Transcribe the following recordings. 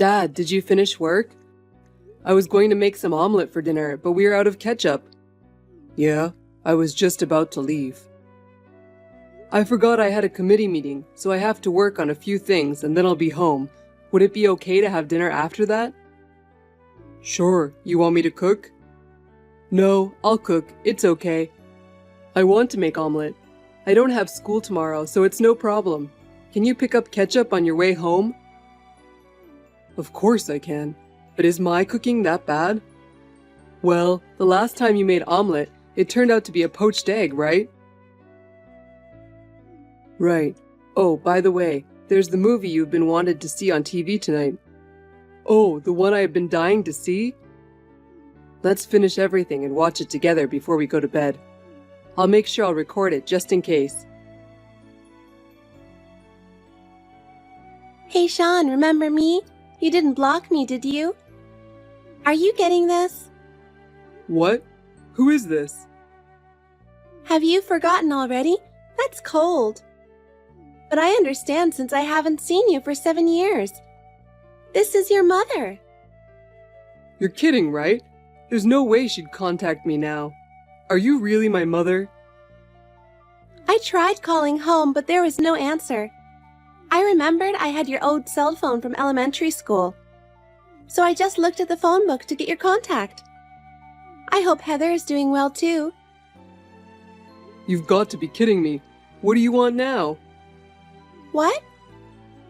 Dad, did you finish work? I was going to make some omelet for dinner, but we are out of ketchup. Yeah, I was just about to leave. I forgot I had a committee meeting, so I have to work on a few things and then I'll be home. Would it be okay to have dinner after that? Sure, you want me to cook? No, I'll cook, it's okay. I want to make omelet. I don't have school tomorrow, so it's no problem. Can you pick up ketchup on your way home? Of course I can, but is my cooking that bad? Well, the last time you made omelet, it turned out to be a poached egg, right? Right. Oh, by the way, there's the movie you've been wanted to see on TV tonight. Oh, the one I have been dying to see? Let's finish everything and watch it together before we go to bed. I'll make sure I'll record it just in case. Hey Sean, remember me? You didn't block me, did you? Are you getting this? What? Who is this? Have you forgotten already? That's cold. But I understand since I haven't seen you for 7 years. This is your mother. You're kidding, right? There's no way she'd contact me now. Are you really my mother? I tried calling home, but there was no answer. I remembered I had your old cell phone from elementary school. So I just looked at the phone book to get your contact. I hope Heather is doing well too. You've got to be kidding me. What do you want now? What?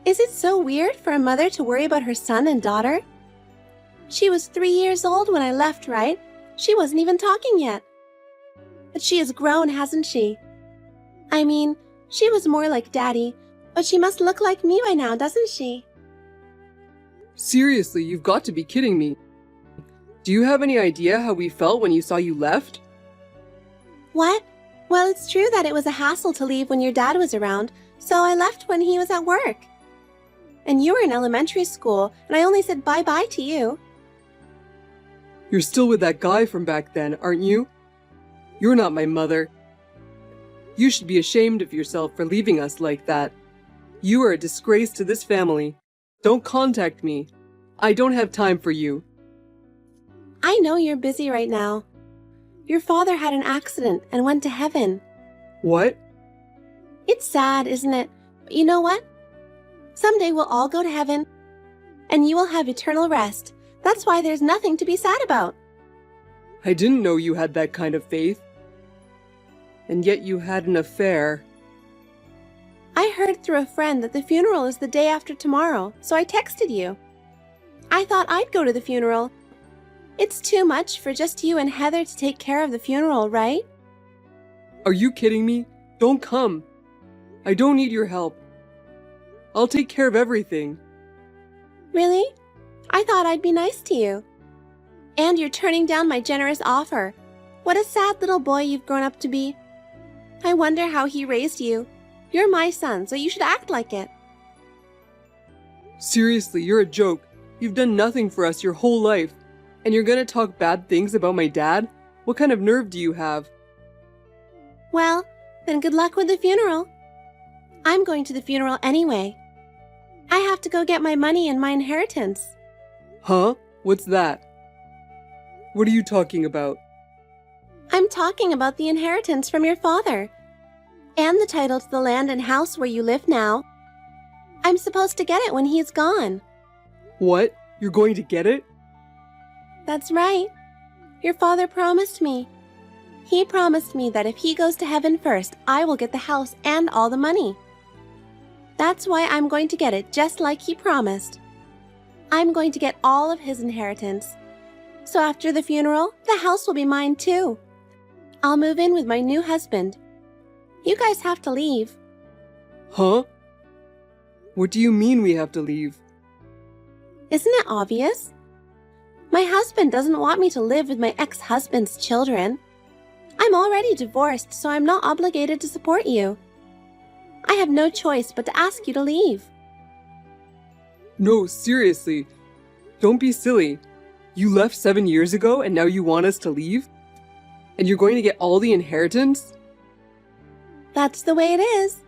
Is it so weird for a mother to worry about her son and daughter? She was 3 years old when I left, right? She wasn't even talking yet. But she has grown, hasn't she? I mean, she was more like Daddy, but she must look like me by now, doesn't she? Seriously, you've got to be kidding me. Do you have any idea how we felt when you saw you left? What? Well, it's true that it was a hassle to leave when your dad was around, so I left when he was at work. And you were in elementary school, and I only said bye-bye to you. You're still with that guy from back then, aren't you? You're not my mother. You should be ashamed of yourself for leaving us like that. You are a disgrace to this family. Don't contact me. I don't have time for you. I know you're busy right now. Your father had an accident and went to heaven. What? It's sad, isn't it? But you know what? Someday we'll all go to heaven, and you will have eternal rest. That's why there's nothing to be sad about. I didn't know you had that kind of faith. And yet you had an affair. I heard through a friend that the funeral is the day after tomorrow, so I texted you. I thought I'd go to the funeral. It's too much for just you and Heather to take care of the funeral, right? Are you kidding me? Don't come. I don't need your help. I'll take care of everything. Really? I thought I'd be nice to you. And you're turning down my generous offer. What a sad little boy you've grown up to be. I wonder how he raised you. You're my son, so you should act like it. Seriously, you're a joke. You've done nothing for us your whole life. And you're gonna talk bad things about my dad? What kind of nerve do you have? Well, then good luck with the funeral. I'm going to the funeral anyway. I have to go get my money and my inheritance. Huh? What's that? What are you talking about? I'm talking about the inheritance from your father. And the title to the land and house where you live now. I'm supposed to get it when he's gone. What? You're going to get it? That's right. Your father promised me. He promised me that if he goes to heaven first, I will get the house and all the money. That's why I'm going to get it just like he promised. I'm going to get all of his inheritance. So after the funeral, the house will be mine too. I'll move in with my new husband. You guys have to leave. Huh? What do you mean we have to leave? Isn't it obvious? My husband doesn't want me to live with my ex-husband's children. I'm already divorced, so I'm not obligated to support you. I have no choice but to ask you to leave. No, seriously. Don't be silly. You left 7 years ago and now you want us to leave? And you're going to get all the inheritance? That's the way it is.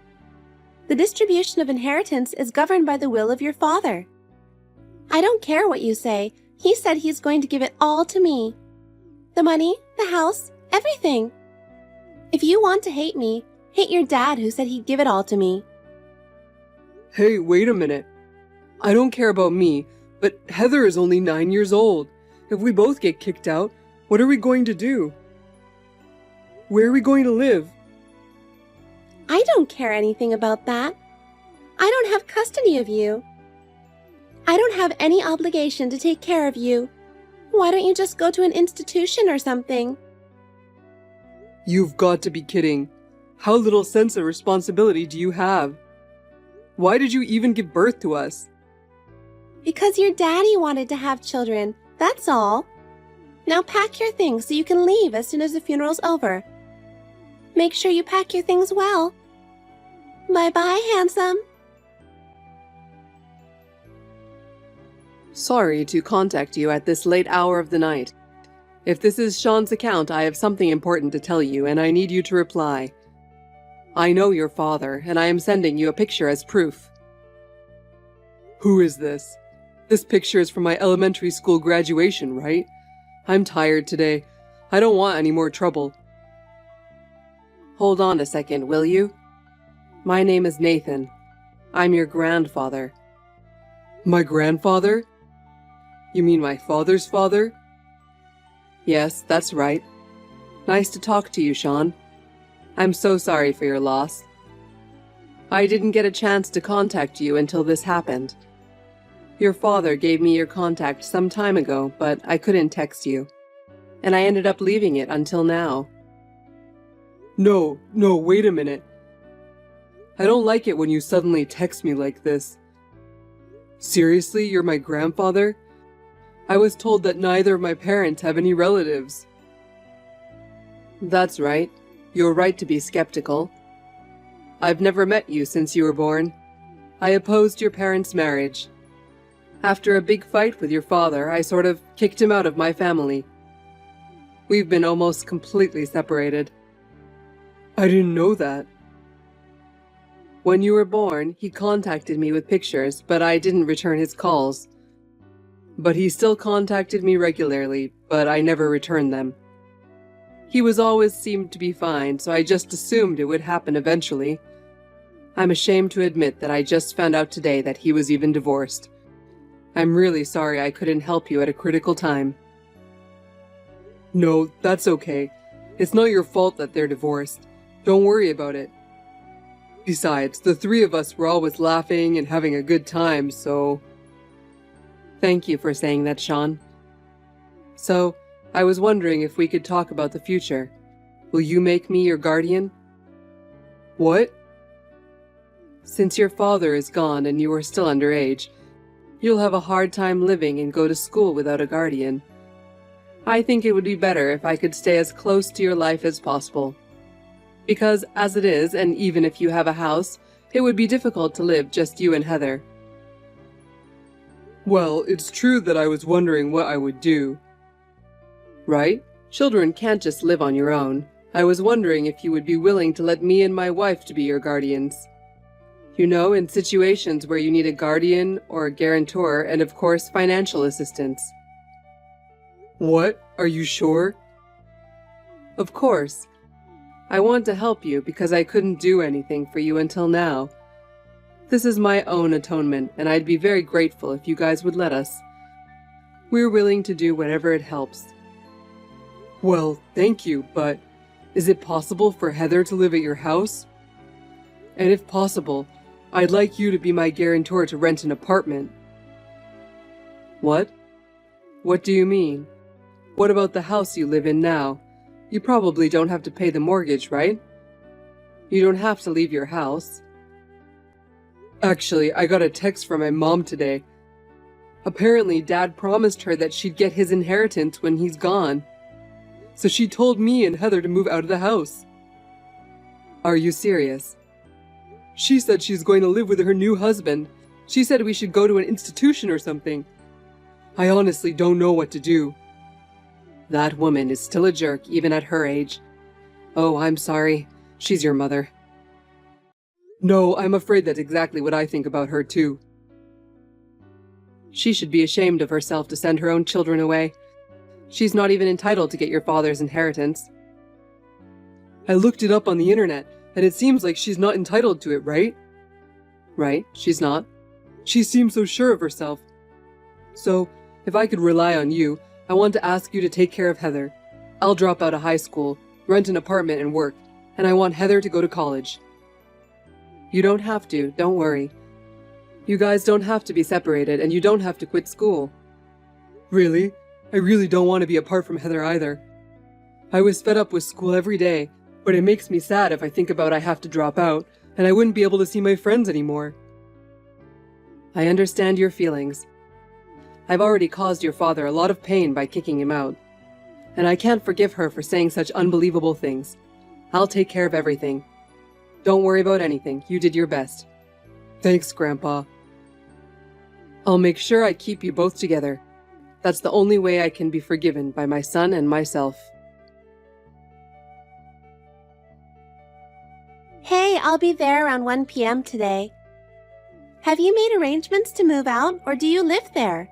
The distribution of inheritance is governed by the will of your father. I don't care what you say. He said he's going to give it all to me. The money, the house, everything. If you want to hate me, hate your dad who said he'd give it all to me. Hey, wait a minute. I don't care about me, but Heather is only 9 years old. If we both get kicked out, what are we going to do? Where are we going to live? I don't care anything about that. I don't have custody of you. I don't have any obligation to take care of you. Why don't you just go to an institution or something? You've got to be kidding. How little sense of responsibility do you have? Why did you even give birth to us? Because your daddy wanted to have children, that's all. Now pack your things so you can leave as soon as the funeral's over. Make sure you pack your things well. Bye-bye, handsome. Sorry to contact you at this late hour of the night. If this is Sean's account, I have something important to tell you, and I need you to reply. I know your father, and I am sending you a picture as proof. Who is this? This picture is from my elementary school graduation, right? I'm tired today. I don't want any more trouble. Hold on a second, will you? My name is Nathan. I'm your grandfather. My grandfather? You mean my father's father? Yes, that's right. Nice to talk to you, Sean. I'm so sorry for your loss. I didn't get a chance to contact you until this happened. Your father gave me your contact some time ago, but I couldn't text you. And I ended up leaving it until now. No, wait a minute. I don't like it when you suddenly text me like this. Seriously, you're my grandfather? I was told that neither of my parents have any relatives. That's right. You're right to be skeptical. I've never met you since you were born. I opposed your parents' marriage. After a big fight with your father, I sort of kicked him out of my family. We've been almost completely separated. I didn't know that. When you were born, he contacted me with pictures, but I didn't return his calls. But he still contacted me regularly, but I never returned them. He was always seemed to be fine, so I just assumed it would happen eventually. I'm ashamed to admit that I just found out today that he was even divorced. I'm really sorry I couldn't help you at a critical time. No, that's okay. It's not your fault that they're divorced. Don't worry about it. Besides, the three of us were always laughing and having a good time, so... Thank you for saying that, Sean. So, I was wondering if we could talk about the future. Will you make me your guardian? What? Since your father is gone and you are still underage, you'll have a hard time living and go to school without a guardian. I think it would be better if I could stay as close to your life as possible. Because as it is, and even if you have a house, it would be difficult to live just you and Heather. Well, it's true that I was wondering what I would do. Right? Children can't just live on your own. I was wondering if you would be willing to let me and my wife to be your guardians. You know, in situations where you need a guardian or a guarantor and of course financial assistance. What? Are you sure? Of course. I want to help you because I couldn't do anything for you until now. This is my own atonement, and I'd be very grateful if you guys would let us. We're willing to do whatever it helps. Well, thank you, but is it possible for Heather to live at your house? And if possible, I'd like you to be my guarantor to rent an apartment. What? What do you mean? What about the house you live in now? You probably don't have to pay the mortgage, right? You don't have to leave your house. Actually, I got a text from my mom today. Apparently, Dad promised her that she'd get his inheritance when he's gone. So she told me and Heather to move out of the house. Are you serious? She said she's going to live with her new husband. She said we should go to an institution or something. I honestly don't know what to do. That woman is still a jerk, even at her age. Oh, I'm sorry. She's your mother. No, I'm afraid that's exactly what I think about her, too. She should be ashamed of herself to send her own children away. She's not even entitled to get your father's inheritance. I looked it up on the internet, and it seems like she's not entitled to it, right? Right, she's not. She seems so sure of herself. So, if I could rely on you, I want to ask you to take care of Heather. I'll drop out of high school, rent an apartment and work, and I want Heather to go to college. You don't have to, don't worry. You guys don't have to be separated, and you don't have to quit school. Really? I really don't want to be apart from Heather either. I was fed up with school every day, but it makes me sad if I think about I have to drop out, and I wouldn't be able to see my friends anymore. I understand your feelings. I've already caused your father a lot of pain by kicking him out, and I can't forgive her for saying such unbelievable things. I'll take care of everything. Don't worry about anything, you did your best. Thanks, Grandpa. I'll make sure I keep you both together. That's the only way I can be forgiven by my son and myself. Hey, I'll be there around 1 p.m. today. Have you made arrangements to move out, or do you live there?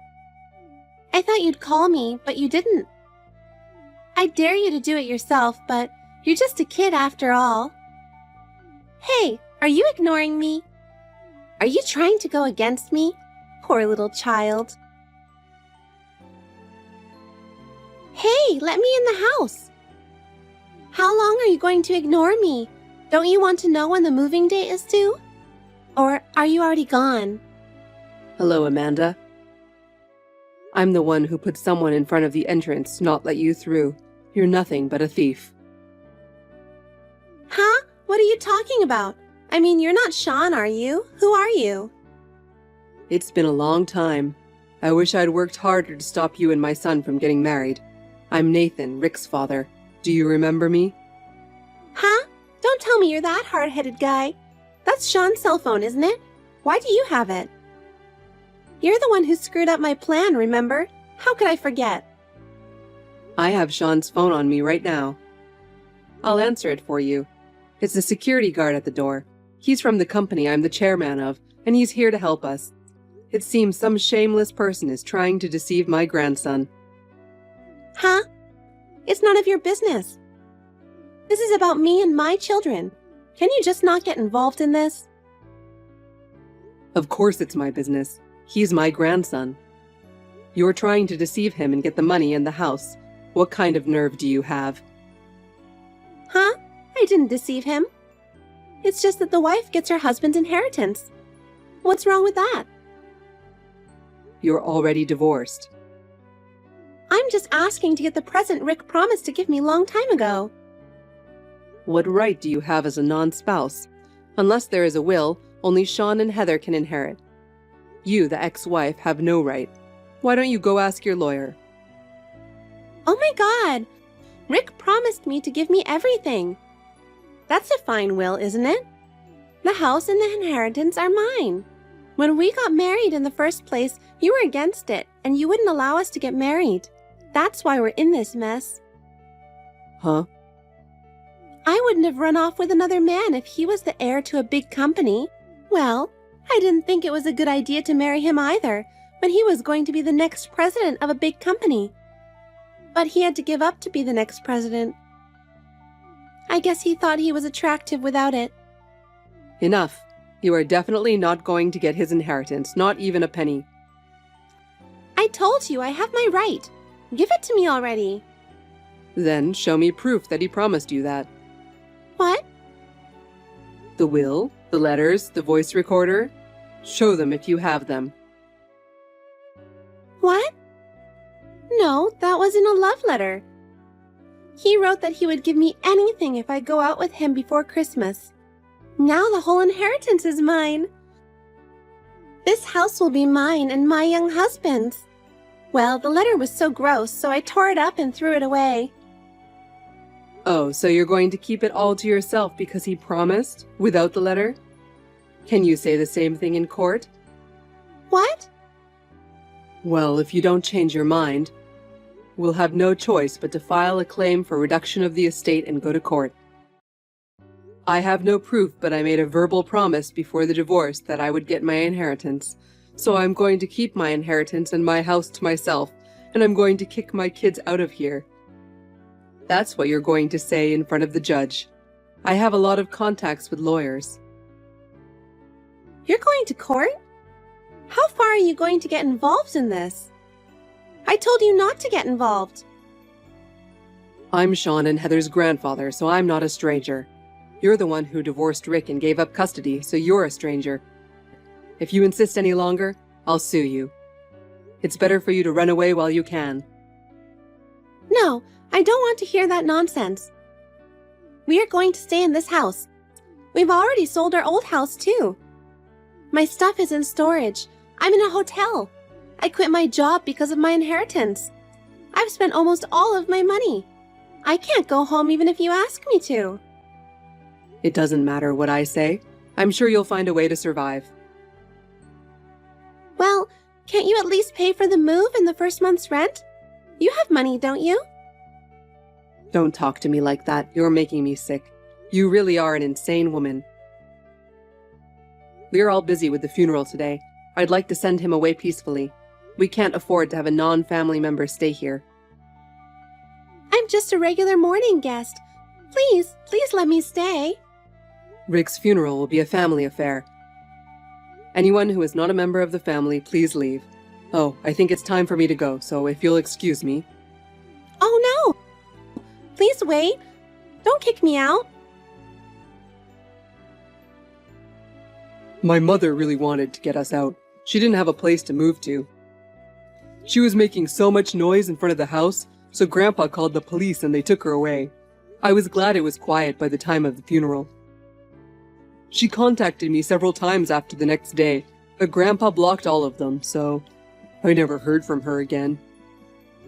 I thought you'd call me, but you didn't. I dare you to do it yourself, but you're just a kid after all. Hey, are you ignoring me? Are you trying to go against me? Poor little child. Hey, let me in the house. How long are you going to ignore me? Don't you want to know when the moving date is due? Or are you already gone? Hello, Amanda. I'm the one who put someone in front of the entrance to not let you through. You're nothing but a thief. Huh? What are you talking about? I mean, you're not Sean, are you? Who are you? It's been a long time. I wish I'd worked harder to stop you and my son from getting married. I'm Nathan, Rick's father. Do you remember me? Huh? Don't tell me you're that hard-headed guy. That's Sean's cell phone, isn't it? Why do you have it? You're the one who screwed up my plan, remember? How could I forget? I have Sean's phone on me right now. I'll answer it for you. It's the security guard at the door. He's from the company I'm the chairman of, and he's here to help us. It seems some shameless person is trying to deceive my grandson. Huh? It's none of your business. This is about me and my children. Can you just not get involved in this? Of course it's my business. He's my grandson. You're trying to deceive him and get the money and the house. What kind of nerve do you have? Huh? I didn't deceive him. It's just that the wife gets her husband's inheritance. What's wrong with that? You're already divorced. I'm just asking to get the present Rick promised to give me long time ago. What right do you have as a non-spouse? Unless there is a will, only Sean and Heather can inherit. You, the ex-wife, have no right. Why don't you go ask your lawyer? Oh my God! Rick promised me to give me everything. That's a fine will, isn't it? The house and the inheritance are mine. When we got married in the first place, you were against it, and you wouldn't allow us to get married. That's why we're in this mess. Huh? I wouldn't have run off with another man if he was the heir to a big company. Well, I didn't think it was a good idea to marry him either, when he was going to be the next president of a big company. But he had to give up to be the next president. I guess he thought he was attractive without it. Enough. You are definitely not going to get his inheritance, not even a penny. I told you I have my right. Give it to me already. Then show me proof that he promised you that. What? The will, the letters, the voice recorder. Show them if you have them. What? No, that wasn't a love letter. He wrote that he would give me anything if I go out with him before Christmas. Now the whole inheritance is mine. This house will be mine and my young husband's. Well, the letter was so gross, so I tore it up and threw it away. Oh, so you're going to keep it all to yourself because he promised, without the letter? Can you say the same thing in court? What? Well, if you don't change your mind, we'll have no choice but to file a claim for reduction of the estate and go to court. I have no proof, but I made a verbal promise before the divorce that I would get my inheritance, So I'm going to keep my inheritance and my house to myself, and I'm going to kick my kids out of here. That's what you're going to say in front of the judge. I have a lot of contacts with lawyers. You're going to court? How far are you going to get involved in this? I told you not to get involved. I'm Sean and Heather's grandfather, so I'm not a stranger. You're the one who divorced Rick and gave up custody, so you're a stranger. If you insist any longer, I'll sue you. It's better for you to run away while you can. No, I don't want to hear that nonsense. We are going to stay in this house. We've already sold our old house, too. My stuff is in storage. I'm in a hotel. I quit my job because of my inheritance. I've spent almost all of my money. I can't go home even if you ask me to. It doesn't matter what I say. I'm sure you'll find a way to survive. Well, can't you at least pay for the move and the first month's rent? You have money, don't you? Don't talk to me like that. You're making me sick. You really are an insane woman. We're all busy with the funeral today. I'd like to send him away peacefully. We can't afford to have a non-family member stay here. I'm just a regular morning guest. Please let me stay. Rick's funeral will be a family affair. Anyone who is not a member of the family, please leave. Oh, I think it's time for me to go, so if you'll excuse me. Oh no! Please wait. Don't kick me out. My mother really wanted to get us out. She didn't have a place to move to. She was making so much noise in front of the house, so Grandpa called the police and they took her away. I was glad it was quiet by the time of the funeral. She contacted me several times after the next day, but Grandpa blocked all of them, so I never heard from her again.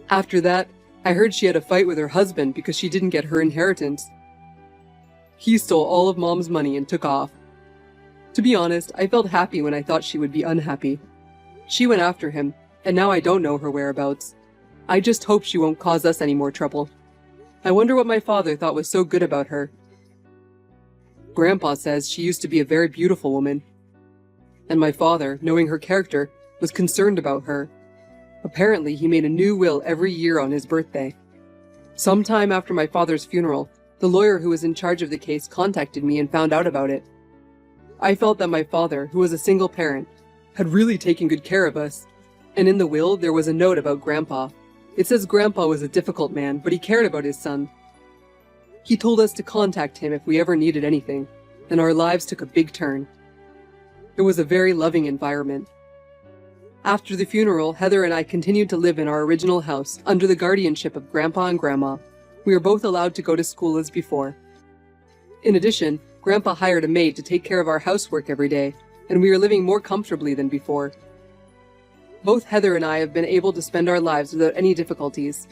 After that, I heard she had a fight with her husband because she didn't get her inheritance. He stole all of Mom's money and took off. To be honest, I felt happy when I thought she would be unhappy. She went after him, and now I don't know her whereabouts. I just hope she won't cause us any more trouble. I wonder what my father thought was so good about her. Grandpa says she used to be a very beautiful woman. And my father, knowing her character, was concerned about her. Apparently, he made a new will every year on his birthday. Sometime after my father's funeral, the lawyer who was in charge of the case contacted me and found out about it. I felt that my father, who was a single parent, had really taken good care of us. And in the will, there was a note about Grandpa. It says Grandpa was a difficult man, but he cared about his son. He told us to contact him if we ever needed anything, and our lives took a big turn. It was a very loving environment. After the funeral, Heather and I continued to live in our original house under the guardianship of Grandpa and Grandma. We were both allowed to go to school as before. In addition, Grandpa hired a maid to take care of our housework every day, and we are living more comfortably than before. Both Heather and I have been able to spend our lives without any difficulties.